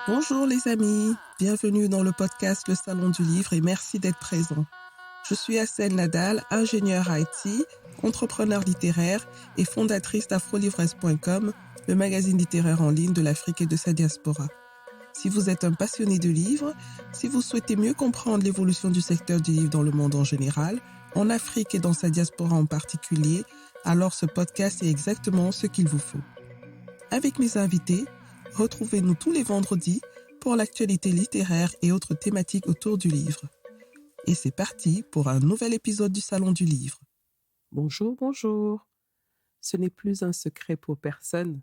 Bonjour les amis, bienvenue dans le podcast Le Salon du Livre et merci d'être présents. Je suis Assel Nadal, ingénieure IT, entrepreneur littéraire et fondatrice d'afrolivresses.com, le magazine littéraire en ligne de l'Afrique et de sa diaspora. Si vous êtes un passionné de livres, si vous souhaitez mieux comprendre l'évolution du secteur du livre dans le monde en général, en Afrique et dans sa diaspora en particulier, alors ce podcast est exactement ce qu'il vous faut. Avec mes invités, retrouvez-nous tous les vendredis pour l'actualité littéraire et autres thématiques autour du livre. Et c'est parti pour un nouvel épisode du Salon du Livre. Bonjour, bonjour. Ce n'est plus un secret pour personne.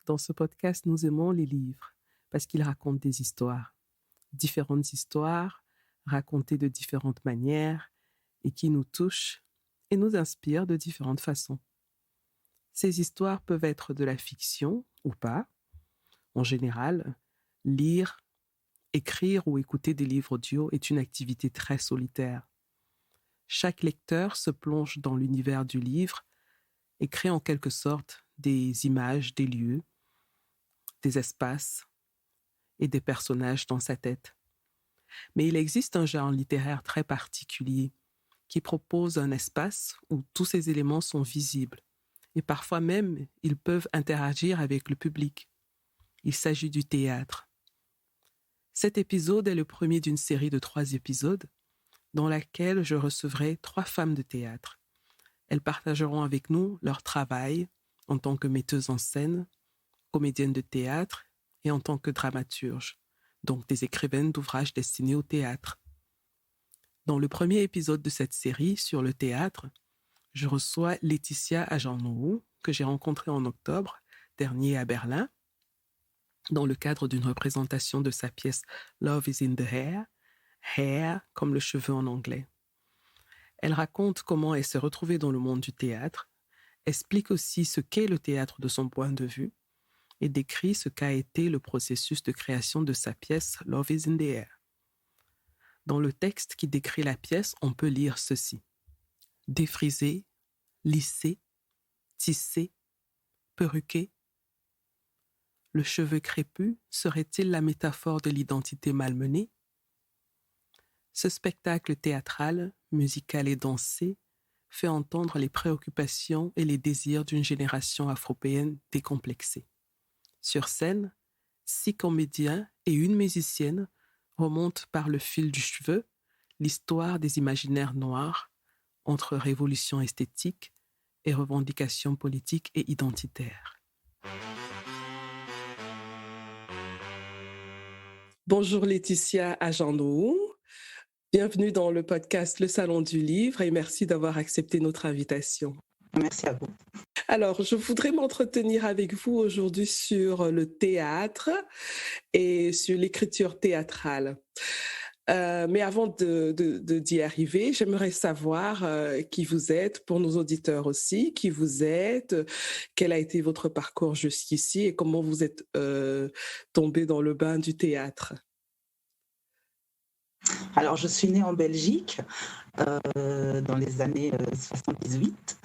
Dans ce podcast, nous aimons les livres parce qu'ils racontent des histoires. Différentes histoires, racontées de différentes manières et qui nous touchent et nous inspirent de différentes façons. Ces histoires peuvent être de la fiction ou pas. En général, lire, écrire ou écouter des livres audio est une activité très solitaire. Chaque lecteur se plonge dans l'univers du livre et crée en quelque sorte des images, des lieux, des espaces et des personnages dans sa tête. Mais il existe un genre littéraire très particulier qui propose un espace où tous ces éléments sont visibles et parfois même ils peuvent interagir avec le public. Il s'agit du théâtre. Cet épisode est le premier d'une série de 3 épisodes dans laquelle je recevrai 3 femmes de théâtre. Elles partageront avec nous leur travail en tant que metteuse en scène, comédienne de théâtre et en tant que dramaturge, donc des écrivaines d'ouvrages destinés au théâtre. Dans le premier épisode de cette série sur le théâtre, je reçois Laetitia Ajanouhou, que j'ai rencontrée en octobre dernier à Berlin, dans le cadre d'une représentation de sa pièce Love is in the Hair, hair comme le cheveu en anglais. Elle raconte comment elle s'est retrouvée dans le monde du théâtre, explique aussi ce qu'est le théâtre de son point de vue et décrit ce qu'a été le processus de création de sa pièce Love is in the Air. Dans le texte qui décrit la pièce, on peut lire ceci. Défrisé, lissé, tissé, perruqué. Le cheveu crépus serait-il la métaphore de l'identité malmenée? Ce spectacle théâtral, musical et dansé fait entendre les préoccupations et les désirs d'une génération afropéenne décomplexée. Sur scène, 6 comédiens et une musicienne remontent par le fil du cheveu l'histoire des imaginaires noirs entre révolution esthétique et revendications politiques et identitaires. Bonjour Laetitia Ajanouhou. Bienvenue dans le podcast Le Salon du Livre et merci d'avoir accepté notre invitation. Merci à vous. Alors, je voudrais m'entretenir avec vous aujourd'hui sur le théâtre et sur l'écriture théâtrale. Mais avant d'y arriver, j'aimerais savoir qui vous êtes, pour nos auditeurs aussi, qui vous êtes, quel a été votre parcours jusqu'ici et comment vous êtes tombé dans le bain du théâtre. Alors, je suis née en Belgique dans les années 78.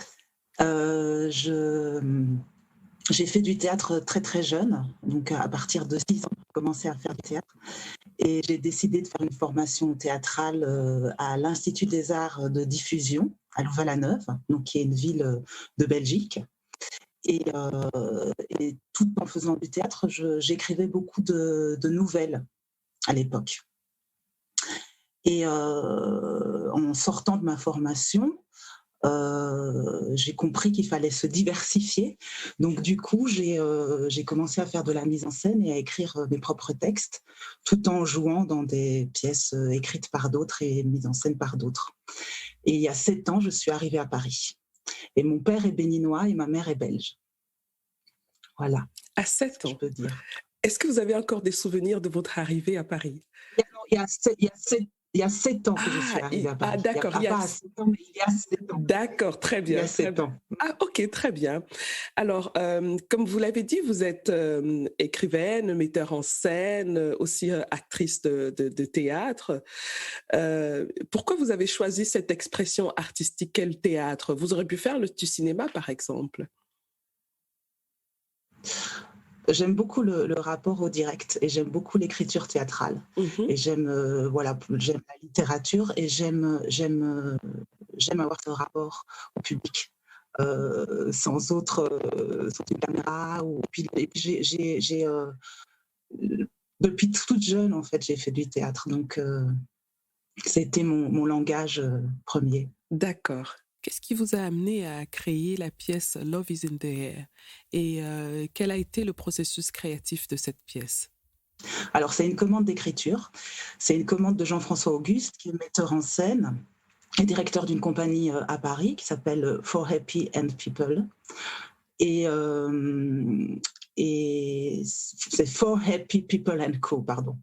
J'ai fait du théâtre très très jeune, donc à partir de 6 ans, j'ai commencé à faire du théâtre. Et j'ai décidé de faire une formation théâtrale à l'Institut des Arts de Diffusion, à Louvain-la-Neuve, donc qui est une ville de Belgique. Et tout en faisant du théâtre, j'écrivais beaucoup de nouvelles à l'époque. Et en sortant de ma formation, j'ai compris qu'il fallait se diversifier. Donc du coup, j'ai commencé à faire de la mise en scène et à écrire mes propres textes, tout en jouant dans des pièces écrites par d'autres et mises en scène par d'autres. Et il y a 7 ans, je suis arrivée à Paris. Et mon père est béninois et ma mère est belge. Voilà. À 7 ans, je peux dire. Est-ce que vous avez encore des souvenirs de votre arrivée à Paris? Il y a 7 ans que je suis arrivée à Paris. Ah, d'accord. Pas à 7 ans, mais il y a 7 ans. D'accord, très bien. Il y a 7 ans. Ah, ok, très bien. Alors, comme vous l'avez dit, vous êtes écrivaine, metteur en scène, aussi actrice de théâtre. Pourquoi vous avez choisi cette expression artistique qu'est le théâtre? Vous auriez pu faire du cinéma, par exemple. J'aime beaucoup le rapport au direct et j'aime beaucoup l'écriture théâtrale. Mhm. Et j'aime la littérature et j'aime avoir ce rapport au public. Sans une caméra. Et puis depuis toute jeune, en fait, j'ai fait du théâtre. Donc, c'était mon langage premier. D'accord. Qu'est-ce qui vous a amené à créer la pièce Love is in the Air? Et quel a été le processus créatif de cette pièce? Alors, c'est une commande d'écriture. C'est une commande de Jean-François Auguste, qui est metteur en scène et directeur d'une compagnie à Paris qui s'appelle For Happy and People. Et c'est For Happy People and Co, pardon.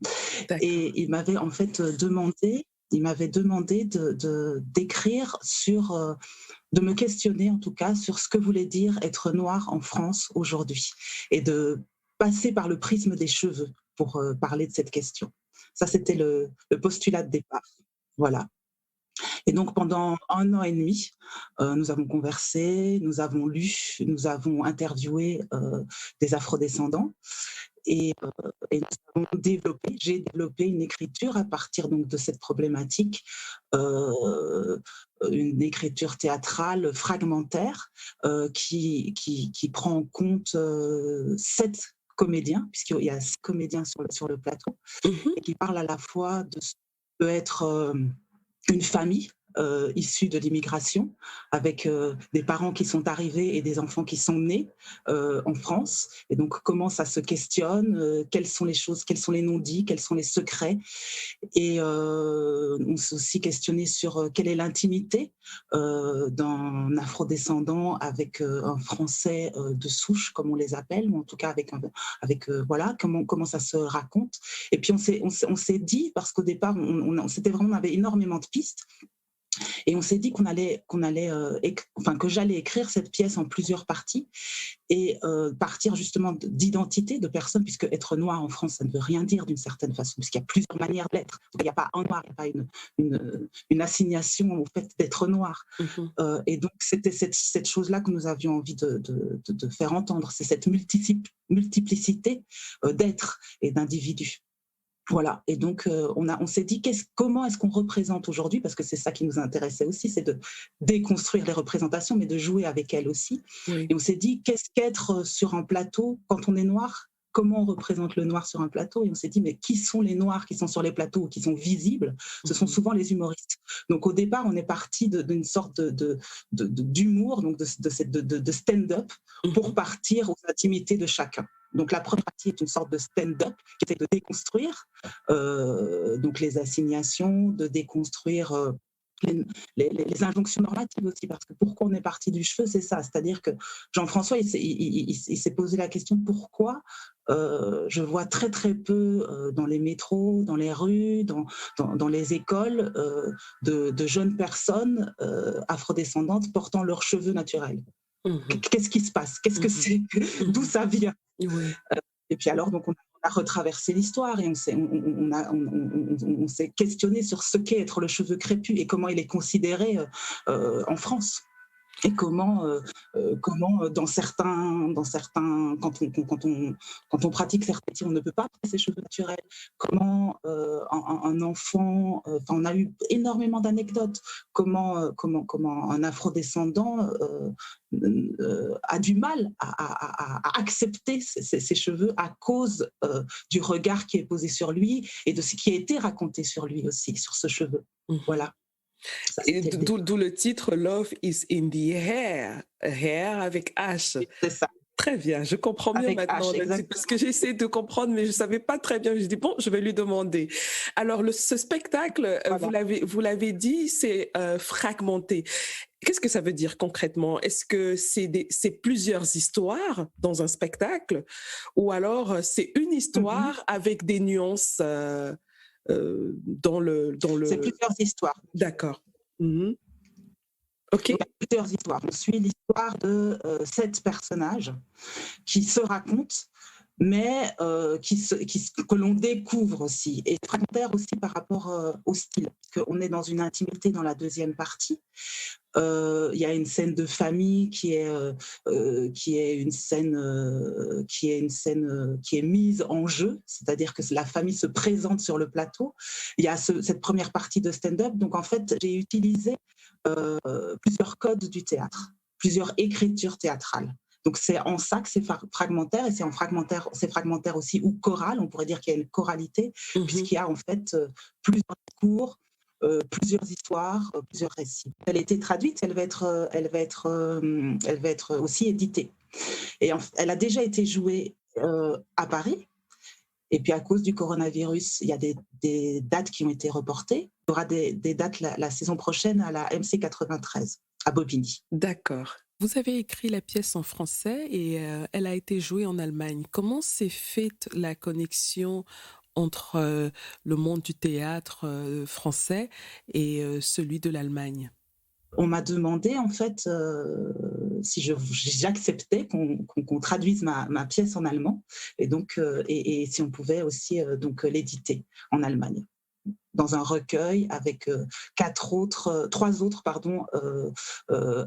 D'accord. Et il m'avait en fait demandé d'écrire de me questionner en tout cas sur ce que voulait dire être noir en France aujourd'hui et de passer par le prisme des cheveux pour parler de cette question. Ça, c'était le postulat de départ. Voilà. Et donc, pendant 1 an et demi, nous avons conversé, nous avons lu, nous avons interviewé des afrodescendants et j'ai développé une écriture à partir donc, de cette problématique, une écriture théâtrale fragmentaire qui prend en compte 7 comédiens, puisqu'il y a 6 comédiens sur le plateau, et qui parle à la fois de ce que peut être une famille issue de l'immigration, avec des parents qui sont arrivés et des enfants qui sont nés en France. Et donc, comment ça se questionne, quelles sont les choses, quels sont les non-dits, quels sont les secrets. Et on s'est aussi questionné sur quelle est l'intimité d'un afrodescendant avec un Français de souche, comme on les appelle, ou en tout cas voilà, comment ça se raconte. Et puis on s'est dit, parce qu'au départ, on avait énormément de pistes, et on s'est dit que j'allais écrire cette pièce en plusieurs parties et partir justement d'identité de personnes, puisque être noir en France, ça ne veut rien dire d'une certaine façon, puisqu'il y a plusieurs manières d'être. Il n'y a pas un noir, il n'y a pas une assignation au fait d'être noir. Et donc, c'était cette chose-là que nous avions envie de faire entendre, c'est cette multiplicité d'êtres et d'individus. Voilà, et donc on s'est dit comment est-ce qu'on représente aujourd'hui, parce que c'est ça qui nous intéressait aussi, c'est de déconstruire les représentations, mais de jouer avec elles aussi. Oui. Et on s'est dit, qu'est-ce qu'être sur un plateau quand on est noir? Comment on représente le noir sur un plateau? Et on s'est dit, mais qui sont les noirs qui sont sur les plateaux, qui sont visibles? Ce sont souvent les humoristes. Donc au départ, on est parti d'une sorte d'humour, donc de stand-up, pour partir aux intimités de chacun. Donc la première partie est une sorte de stand-up qui essaie de déconstruire donc les assignations, de déconstruire les injonctions normatives aussi, parce que pourquoi on est parti du cheveu, c'est ça. C'est-à-dire que Jean-François, il s'est posé la question pourquoi je vois très très peu dans les métros, dans les rues, dans les écoles, de jeunes personnes afrodescendantes portant leurs cheveux naturels. Qu'est-ce qui se passe? Qu'est-ce que c'est? D'où ça vient? Et puis alors, donc on a retraversé l'histoire et on s'est questionné sur ce qu'est être le cheveu crépus et comment il est considéré en France. Et comment dans certains quand on pratique certains métiers, on ne peut pas avoir ses cheveux naturels. Comment un enfant, on a eu énormément d'anecdotes. Comment un afrodescendant a du mal à accepter ses cheveux à cause du regard qui est posé sur lui et de ce qui a été raconté sur lui aussi, sur ce cheveu. Voilà. Ça, et d'où le titre Love is in the Hair, hair avec H. C'est ça. Très bien, je comprends mieux maintenant, parce que j'essaie de comprendre, mais je ne savais pas très bien. Je dis, bon, je vais lui demander. Alors, ce spectacle, voilà. vous l'avez dit, c'est fragmenté. Qu'est-ce que ça veut dire concrètement? Est-ce que c'est plusieurs histoires dans un spectacle, ou alors c'est une histoire avec des nuances dans le... C'est plusieurs histoires. D'accord. Okay. Il y a plusieurs histoires. On suit l'histoire de 7 personnages qui se racontent, mais que l'on découvre aussi, et fragmentaire aussi par rapport au style, parce qu'on est dans une intimité dans la deuxième partie. Il y a une scène de famille qui est une scène qui est mise en jeu, c'est-à-dire que la famille se présente sur le plateau. Il y a cette première partie de stand-up, donc en fait j'ai utilisé plusieurs codes du théâtre, plusieurs écritures théâtrales. Donc c'est en ça que c'est fragmentaire, et c'est fragmentaire aussi, ou choral, on pourrait dire qu'il y a une choralité, puisqu'il y a en fait plusieurs cours, plusieurs histoires, plusieurs récits. Elle a été traduite, elle va être aussi éditée. Et elle a déjà été jouée à Paris. Et puis à cause du coronavirus, il y a des dates qui ont été reportées. Il y aura des dates la saison prochaine à la MC 93 à Bobigny. D'accord. Vous avez écrit la pièce en français et elle a été jouée en Allemagne. Comment s'est faite la connexion entre le monde du théâtre français et celui de l'Allemagne? On m'a demandé en fait si j'acceptais qu'on traduise ma pièce en allemand, et donc et si on pouvait aussi donc l'éditer en Allemagne dans un recueil avec trois autres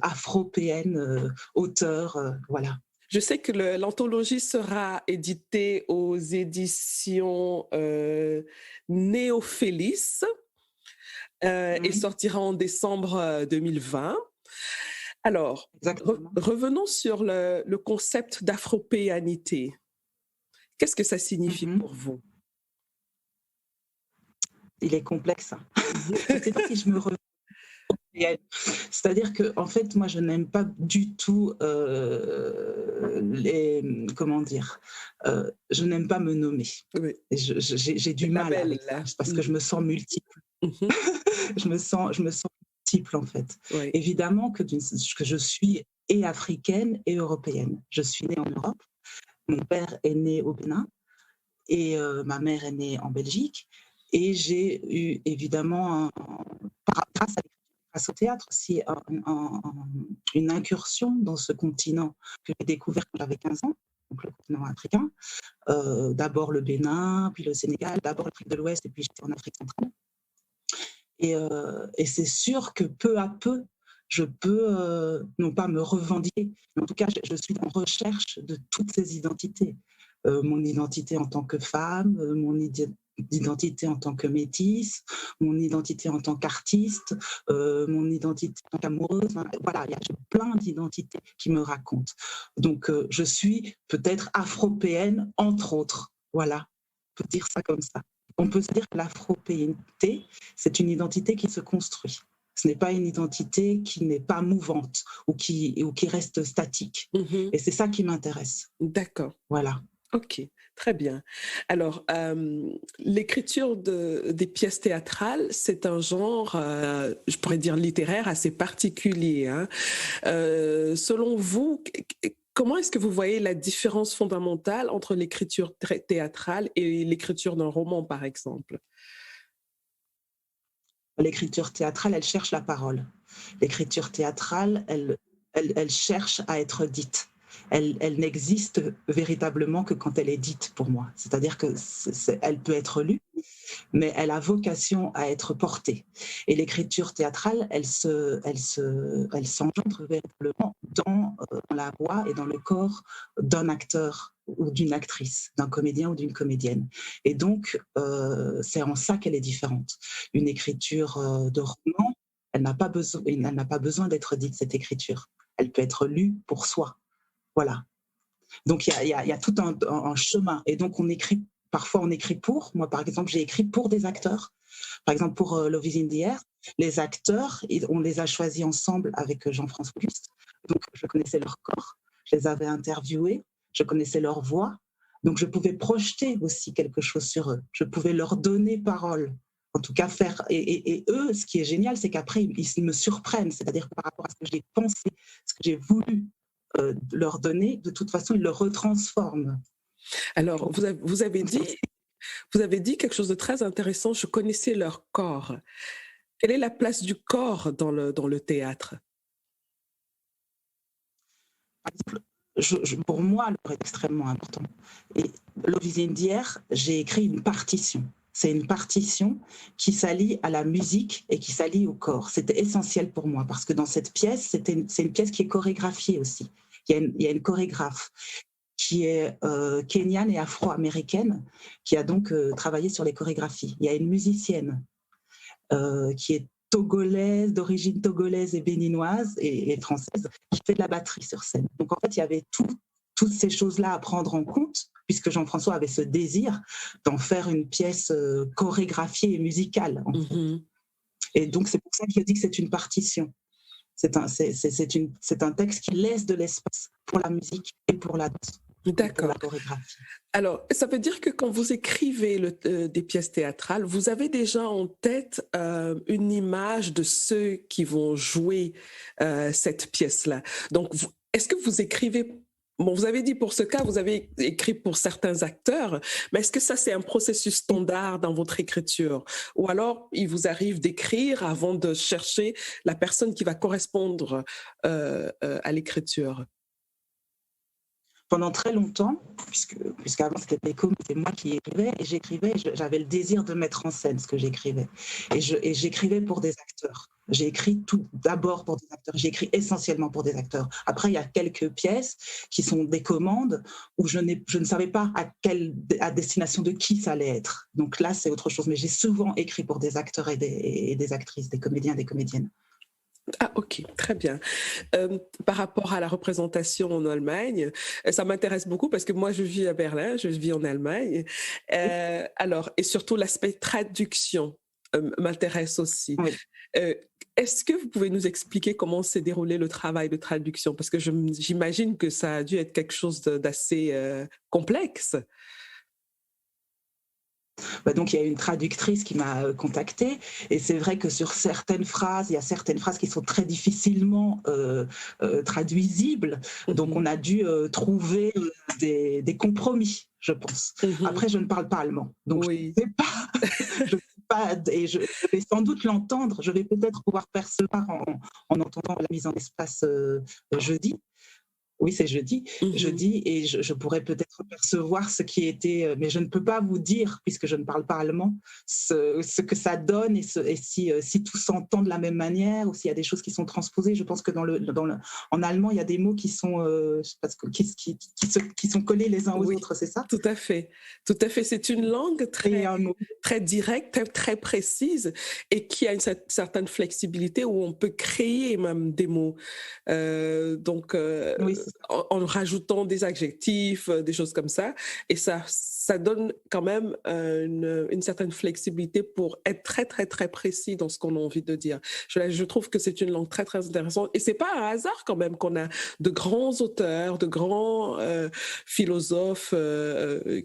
afro-péennes auteurs, voilà. Je sais que l'anthologie sera éditée aux éditions Néophélis et sortira en décembre 2020. Alors, revenons sur le concept d'afropéanité. Qu'est-ce que ça signifie pour vous? Il est complexe. Je ne sais pas si je me reviens. C'est-à-dire que, en fait, moi, je n'aime pas du tout je n'aime pas me nommer. Oui. J'ai du mal avec ça, parce que je me sens multiple. je me sens multiple, en fait. Oui. Évidemment que je suis et africaine et européenne. Je suis née en Europe. Mon père est né au Bénin et ma mère est née en Belgique. Et j'ai eu évidemment, grâce au théâtre aussi, une incursion dans ce continent que j'ai découvert quand j'avais 15 ans, donc le continent africain. D'abord le Bénin, puis le Sénégal, d'abord l'Afrique de l'Ouest, et puis j'étais en Afrique centrale. Et c'est sûr que peu à peu, je peux, non pas me revendiquer, mais en tout cas, je suis en recherche de toutes ces identités. Mon identité en tant que femme, mon identité en tant que métisse, mon identité en tant qu'artiste, mon identité en tant qu'amoureuse. Voilà, il y a plein d'identités qui me racontent. Donc, je suis peut-être afropéenne, entre autres. Voilà, on peut dire ça comme ça. On peut se dire que l'afropéenneté, c'est une identité qui se construit. Ce n'est pas une identité qui n'est pas mouvante ou qui reste statique. Et c'est ça qui m'intéresse. D'accord. Voilà. Ok, très bien. Alors, l'écriture des pièces théâtrales, c'est un genre, je pourrais dire littéraire, assez particulier. Hein. Selon vous, comment est-ce que vous voyez la différence fondamentale entre l'écriture théâtrale et l'écriture d'un roman, par exemple? L'écriture théâtrale, elle cherche la parole. L'écriture théâtrale, elle cherche à être dite. Elle n'existe véritablement que quand elle est dite, pour moi. C'est-à-dire qu'elle peut être lue, mais elle a vocation à être portée. Et l'écriture théâtrale, elle s'engendre véritablement dans la voix et dans le corps d'un acteur ou d'une actrice, d'un comédien ou d'une comédienne. Et donc, c'est en ça qu'elle est différente. Une écriture de roman, elle n'a pas besoin d'être dite, cette écriture. Elle peut être lue pour soi. Voilà. Donc, il y a tout un chemin. Et donc, parfois, on écrit pour. Moi, par exemple, j'ai écrit pour des acteurs. Par exemple, pour Love is in the Air, les acteurs, on les a choisis ensemble avec Jean-François Auguste. Donc, je connaissais leur corps, je les avais interviewés, je connaissais leur voix. Donc, je pouvais projeter aussi quelque chose sur eux. Je pouvais leur donner parole. En tout cas, faire. Et eux, ce qui est génial, c'est qu'après, ils me surprennent. C'est-à-dire que par rapport à ce que j'ai pensé, ce que j'ai voulu leur donner, de toute façon, ils le retransforment. Alors, vous avez dit quelque chose de très intéressant, je connaissais leur corps. Quelle est la place du corps dans le théâtre? pour moi, l'heure est extrêmement important. Et L'eau visible d'hier, j'ai écrit une partition. C'est une partition qui s'allie à la musique et qui s'allie au corps. C'était essentiel pour moi parce que dans cette pièce, c'est une pièce qui est chorégraphiée aussi. Il y a une chorégraphe qui est kenyane et afro-américaine, qui a donc travaillé sur les chorégraphies. Il y a une musicienne qui est togolaise, d'origine togolaise et béninoise et française, qui fait de la batterie sur scène. Donc en fait, il y avait toutes ces choses-là à prendre en compte, puisque Jean-François avait ce désir d'en faire une pièce chorégraphiée et musicale. En fait. Et donc c'est pour ça que je dis que c'est une partition. C'est un texte qui laisse de l'espace pour la musique et pour la danse. D'accord. Alors, ça veut dire que quand vous écrivez des pièces théâtrales, vous avez déjà en tête une image de ceux qui vont jouer cette pièce-là. Donc, est-ce que vous écrivez... Bon, vous avez dit pour ce cas, vous avez écrit pour certains acteurs, mais est-ce que ça, c'est un processus standard dans votre écriture? Ou alors, il vous arrive d'écrire avant de chercher la personne qui va correspondre à l'écriture? Pendant très longtemps, puisqu'avant c'était Péco, c'était moi qui écrivais, et j'écrivais, j'avais le désir de mettre en scène ce que j'écrivais. Et j'écrivais pour des acteurs. J'ai écrit tout d'abord pour des acteurs. J'ai écrit essentiellement pour des acteurs. Après, il y a quelques pièces qui sont des commandes où je ne savais pas à destination de qui ça allait être. Donc là, c'est autre chose. Mais j'ai souvent écrit pour des acteurs et des actrices, des comédiens, des comédiennes. Ah, ok, très bien. Par rapport à la représentation en Allemagne, ça m'intéresse beaucoup parce que moi, je vis à Berlin, je vis en Allemagne. Alors, et surtout l'aspect traduction m'intéresse aussi. Oui. Est-ce que vous pouvez nous expliquer comment s'est déroulé le travail de traduction? Parce que j'imagine que ça a dû être quelque chose d'assez complexe. Donc, il y a une traductrice qui m'a contactée et c'est vrai que sur certaines phrases, il y a certaines phrases qui sont très difficilement traduisibles. Donc, on a dû trouver des compromis, je pense. Après, je ne parle pas allemand, donc oui. je ne sais pas. Et je vais sans doute l'entendre. Je vais peut-être pouvoir percevoir en entendant la mise en espace jeudi. Oui, c'est jeudi, et je pourrais peut-être percevoir ce qui était, mais je ne peux pas vous dire, puisque je ne parle pas allemand, ce que ça donne et si tout s'entend de la même manière ou s'il y a des choses qui sont transposées. Je pense que en allemand, il y a des mots qui sont, qui sont collés les uns aux autres, c'est ça? Tout à fait. Tout à fait. C'est une langue très directe, très précise et qui a une certaine flexibilité où on peut créer même des mots. Oui. En rajoutant des adjectifs, des choses comme ça. Et ça donne quand même une certaine flexibilité pour être très, très, très précis dans ce qu'on a envie de dire. Je trouve que c'est une langue très, très intéressante. Et c'est pas un hasard quand même qu'on a de grands auteurs, de grands philosophes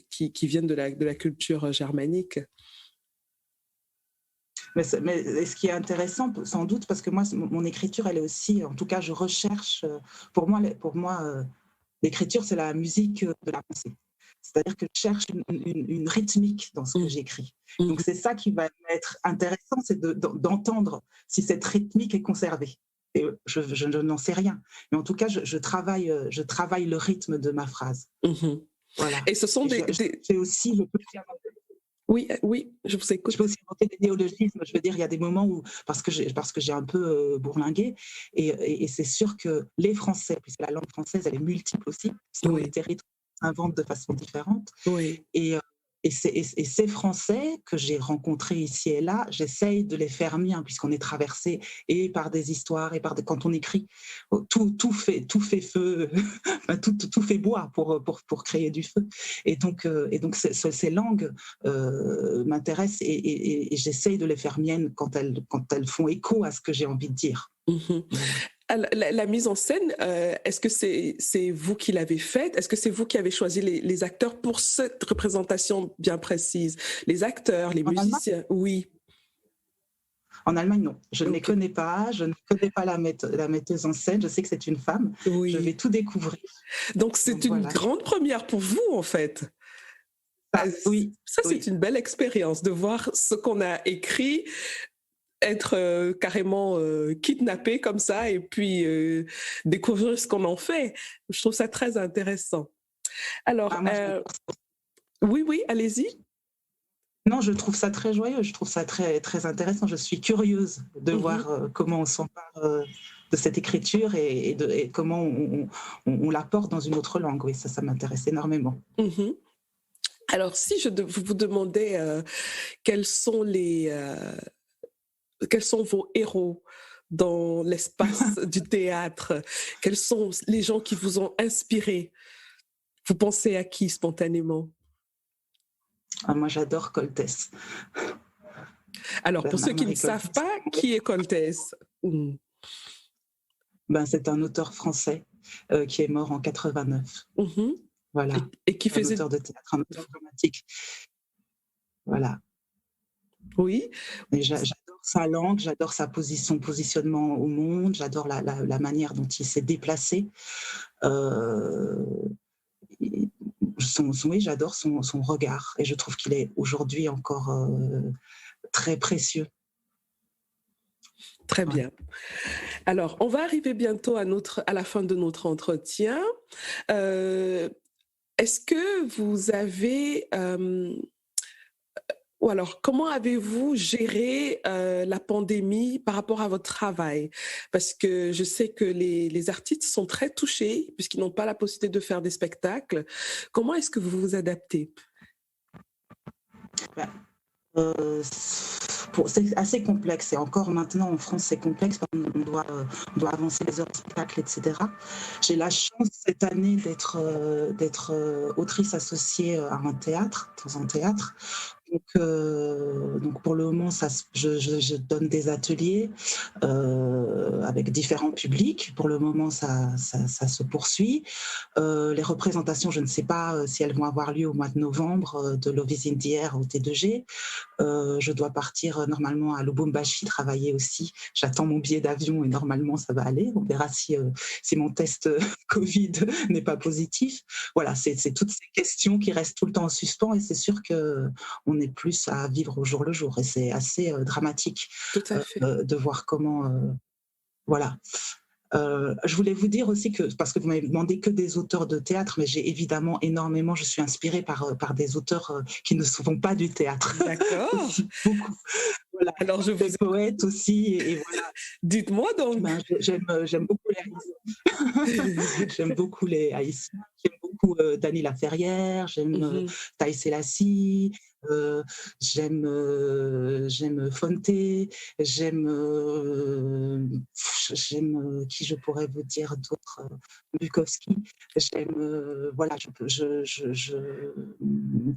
qui viennent de la culture germanique. Mais ce qui est intéressant, sans doute, parce que moi, mon écriture, elle est aussi, en tout cas, je recherche, pour moi l'écriture, c'est la musique de la pensée. C'est-à-dire que je cherche une rythmique dans ce que j'écris. Donc, c'est ça qui va être intéressant, c'est d'entendre si cette rythmique est conservée. Et je n'en sais rien. Mais en tout cas, je travaille le rythme de ma phrase. Voilà. Et ce sont j'ai aussi, je peux dire... Oui, je vous écoute. Je peux aussi inventer des néologismes. Je veux dire, il y a des moments où, parce que j'ai un peu bourlingué, et c'est sûr que les Français, puisque la langue française, elle est multiple aussi, selon les territoires inventent de façon différente. Oui. Et ces Français que j'ai rencontrés ici et là, j'essaye de les faire miens, puisqu'on est traversé et par des histoires, quand on écrit, tout fait feu, tout fait bois pour créer du feu. Et donc ces langues m'intéressent et j'essaye de les faire miennes quand elles font écho à ce que j'ai envie de dire. La mise en scène, est-ce que c'est vous qui l'avez faite? Est-ce que c'est vous qui avez choisi les acteurs pour cette représentation bien précise? Les acteurs, les musiciens? Allemagne? Oui. En Allemagne, non. Je ne les connais pas. Je ne connais pas la metteuse en scène. Je sais que c'est une femme. Oui. Je vais tout découvrir. Donc, c'est une grande première pour vous, en fait. Oui. Ça, c'est une belle expérience de voir ce qu'on a écrit être carrément kidnappé comme ça et puis découvrir ce qu'on en fait. Je trouve ça très intéressant. Alors, oui, allez-y. Non, je trouve ça très joyeux, je trouve ça très, très intéressant. Je suis curieuse de voir comment on s'empare de cette écriture et comment on la porte dans une autre langue. Oui, ça m'intéresse énormément. Alors, si je vous demandais quels sont vos héros dans l'espace du théâtre, quels sont les gens qui vous ont inspiré, vous pensez à qui spontanément? Moi, j'adore Coltès. Alors, pour ceux qui ne savent pas, qui est Coltès? C'est un auteur français qui est mort en 89. Voilà. Et qui faisait... Un auteur de théâtre, un auteur dramatique. Voilà. Oui. Et j'adore sa langue, j'adore son positionnement au monde, j'adore la manière dont il s'est déplacé. Oui, j'adore son regard et je trouve qu'il est aujourd'hui encore très précieux. Très bien. Alors, on va arriver bientôt à la fin de notre entretien. Est-ce que vous avez... ou alors, comment avez-vous géré la pandémie par rapport à votre travail? Parce que je sais que les artistes sont très touchés puisqu'ils n'ont pas la possibilité de faire des spectacles. Comment est-ce que vous vous adaptez? C'est assez complexe et encore maintenant en France c'est complexe parce qu'on doit avancer les heures de spectacle, etc. J'ai la chance cette année d'être autrice associée à un théâtre, dans un théâtre. Donc pour le moment, je donne des ateliers avec différents publics. Pour le moment, ça se poursuit. Les représentations, je ne sais pas si elles vont avoir lieu au mois de novembre de Love is in the Air au T2G. Je dois partir normalement à Lubumbashi travailler aussi. J'attends mon billet d'avion et normalement ça va aller. On verra si mon test Covid n'est pas positif. Voilà, c'est toutes ces questions qui restent tout le temps en suspens et c'est sûr qu'on est plus à vivre au jour le jour et c'est assez dramatique de voir comment... voilà. Je voulais vous dire aussi que, parce que vous m'avez demandé que des auteurs de théâtre, mais j'ai évidemment énormément, je suis inspirée par des auteurs qui ne font pas du théâtre. D'accord. Beaucoup. Voilà. Alors je des poètes aussi, et voilà. Dites-moi donc. J'aime beaucoup les Haïtiens. J'aime beaucoup les Haïtiens. J'aime beaucoup Dany Laferrière, j'aime Taï Selassie, j'aime Fonte, j'aime qui je pourrais vous dire d'autres, Bukowski, j'aime voilà,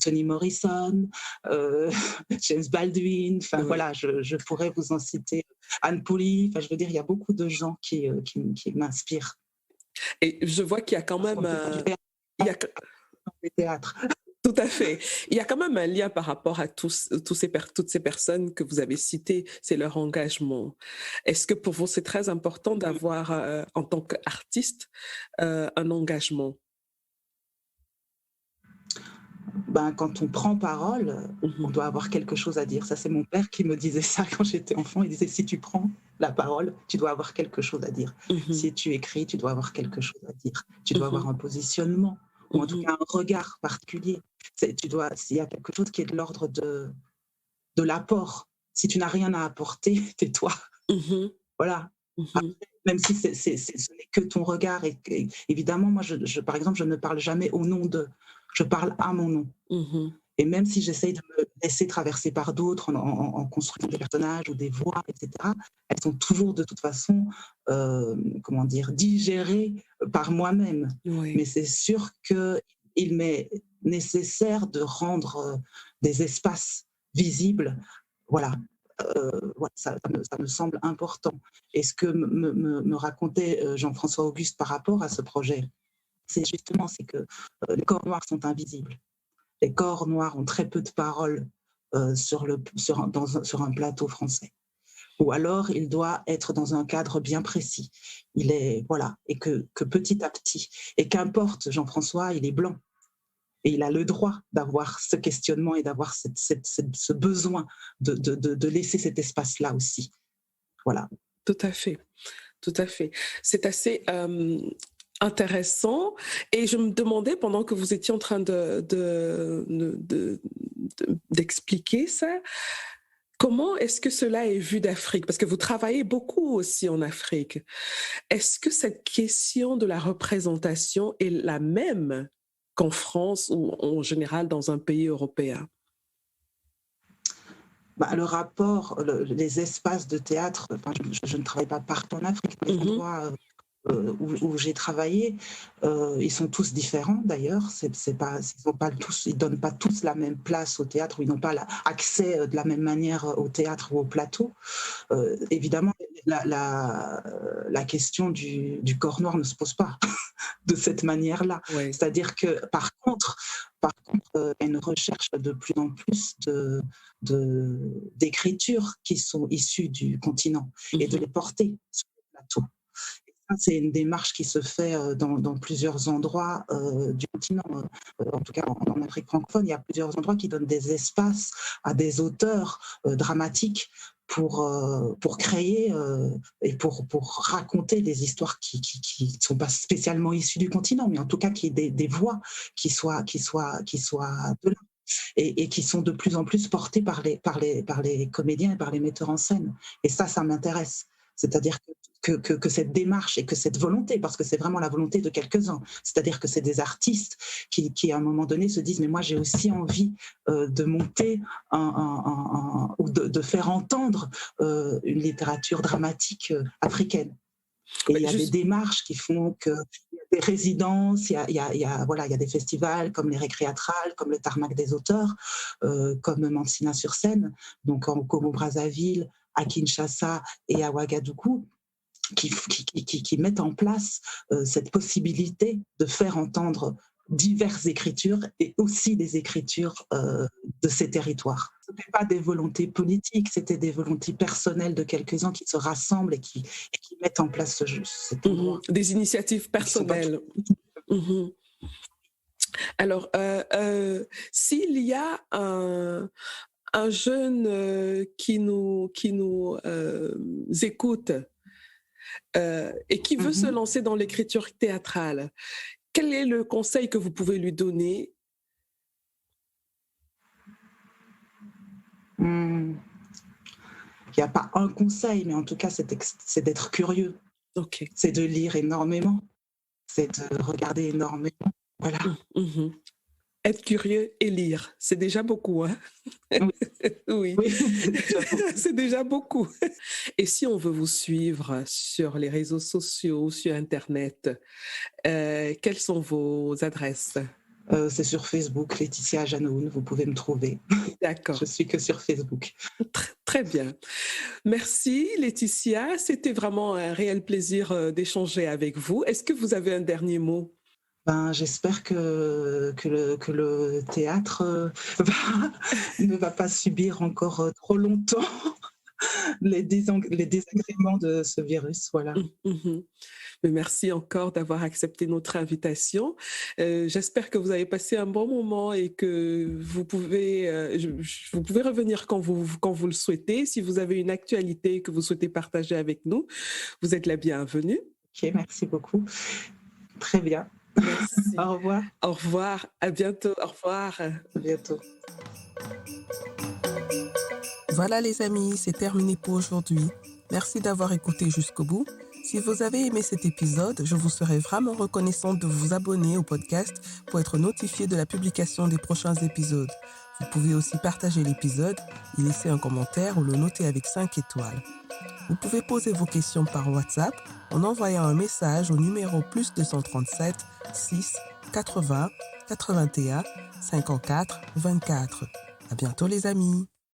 Toni Morrison, James Baldwin, enfin voilà, je pourrais vous en citer, Anne Pouli, enfin je veux dire, il y a beaucoup de gens qui m'inspirent. Et je vois qu'il y a quand même théâtre. Tout à fait. Il y a quand même un lien par rapport à toutes ces personnes que vous avez citées, c'est leur engagement. Est-ce que pour vous, c'est très important d'avoir, en tant qu'artiste, un engagement? Quand on prend parole, on doit avoir quelque chose à dire. Ça, c'est mon père qui me disait ça quand j'étais enfant. Il disait, si tu prends la parole, tu dois avoir quelque chose à dire. Si tu écris, tu dois avoir quelque chose à dire. Tu dois avoir un positionnement, ou en tout cas un regard particulier. Il y a quelque chose qui est de l'ordre de l'apport. Si tu n'as rien à apporter, tais-toi. Voilà. Après, même si ce n'est que ton regard. Et évidemment, moi, par exemple, je ne parle jamais au nom de... Je parle à mon nom. Et même si j'essaye de me laisser traverser par d'autres en construisant des personnages ou des voix, etc., elles sont toujours de toute façon, digérées par moi-même. Oui. Mais c'est sûr qu'il m'est nécessaire de rendre des espaces visibles. Voilà. Ça me semble important. Et ce que me racontait Jean-François Auguste par rapport à ce projet, c'est que les corps noirs sont invisibles. Les corps noirs ont très peu de paroles sur un plateau français. Ou alors, il doit être dans un cadre bien précis. Et que petit à petit, et qu'importe, Jean-François, il est blanc. Et il a le droit d'avoir ce questionnement et d'avoir ce besoin de laisser cet espace-là aussi. Voilà. Tout à fait. Tout à fait. C'est assez intéressant. Et je me demandais, pendant que vous étiez en train d'expliquer ça, comment est-ce que cela est vu d'Afrique? Parce que vous travaillez beaucoup aussi en Afrique. Est-ce que cette question de la représentation est la même qu'en France ou en général dans un pays européen? Le rapport, les espaces de théâtre, je ne travaille pas partout en Afrique, les endroits où j'ai travaillé, ils sont tous différents d'ailleurs. Ils donnent pas tous la même place au théâtre, ou ils n'ont pas accès de la même manière au théâtre ou au plateau. Évidemment, la question du corps noir ne se pose pas de cette manière-là. Oui. C'est-à-dire que par contre, il y a une recherche de plus en plus d'écritures qui sont issues du continent et de les porter sur le plateau. C'est une démarche qui se fait dans plusieurs endroits du continent. En tout cas, en Afrique francophone, il y a plusieurs endroits qui donnent des espaces à des auteurs dramatiques pour créer et pour raconter des histoires qui ne sont pas spécialement issues du continent, mais en tout cas qui aient des voix qui soient de là. Et qui sont de plus en plus portées par les comédiens et par les metteurs en scène. Et ça m'intéresse. C'est-à-dire que cette démarche et que cette volonté, parce que c'est vraiment la volonté de quelques-uns, c'est-à-dire que c'est des artistes qui à un moment donné se disent « mais moi j'ai aussi envie de monter ou de faire entendre une littérature dramatique africaine ». Et il y a des démarches qui font que des résidences, il y a des festivals comme les Récréatrales, comme le Tarmac des auteurs, comme Mansina-sur-Seine, donc en Congo-Brazzaville, à Kinshasa et à Ouagadougou, qui mettent en place cette possibilité de faire entendre diverses écritures et aussi des écritures de ces territoires. Ce n'était pas des volontés politiques, c'était des volontés personnelles de quelques-uns qui se rassemblent et qui mettent en place cet endroit. Des initiatives personnelles. Alors, s'il y a un jeune qui nous écoute et qui veut se lancer dans l'écriture théâtrale, quel est le conseil que vous pouvez lui donner? Il n'y a pas un conseil, mais en tout cas, c'est d'être curieux. Okay. C'est de lire énormément, c'est de regarder énormément. Voilà. Être curieux et lire, c'est déjà beaucoup, hein? Oui. C'est déjà beaucoup. Et si on veut vous suivre sur les réseaux sociaux, sur Internet, quelles sont vos adresses? C'est sur Facebook, Laetitia Janoun, vous pouvez me trouver. D'accord. Je suis que sur Facebook. Très bien. Merci Laetitia, c'était vraiment un réel plaisir d'échanger avec vous. Est-ce que vous avez un dernier mot? J'espère que le théâtre ne va pas subir encore trop longtemps les désagréments de ce virus. Voilà. Mais merci encore d'avoir accepté notre invitation. J'espère que vous avez passé un bon moment et que vous pouvez revenir quand vous le souhaitez. Si vous avez une actualité que vous souhaitez partager avec nous, vous êtes la bienvenue. Ok, merci beaucoup. Très bien. Merci. Au revoir. Au revoir. À bientôt. Au revoir. À bientôt. Voilà les amis, c'est terminé pour aujourd'hui. Merci d'avoir écouté jusqu'au bout. Si vous avez aimé cet épisode, je vous serais vraiment reconnaissante de vous abonner au podcast pour être notifié de la publication des prochains épisodes. Vous pouvez aussi partager l'épisode, y laisser un commentaire ou le noter avec 5 étoiles. Vous pouvez poser vos questions par WhatsApp en envoyant un message au numéro +237 6 80 81 54 24. À bientôt les amis.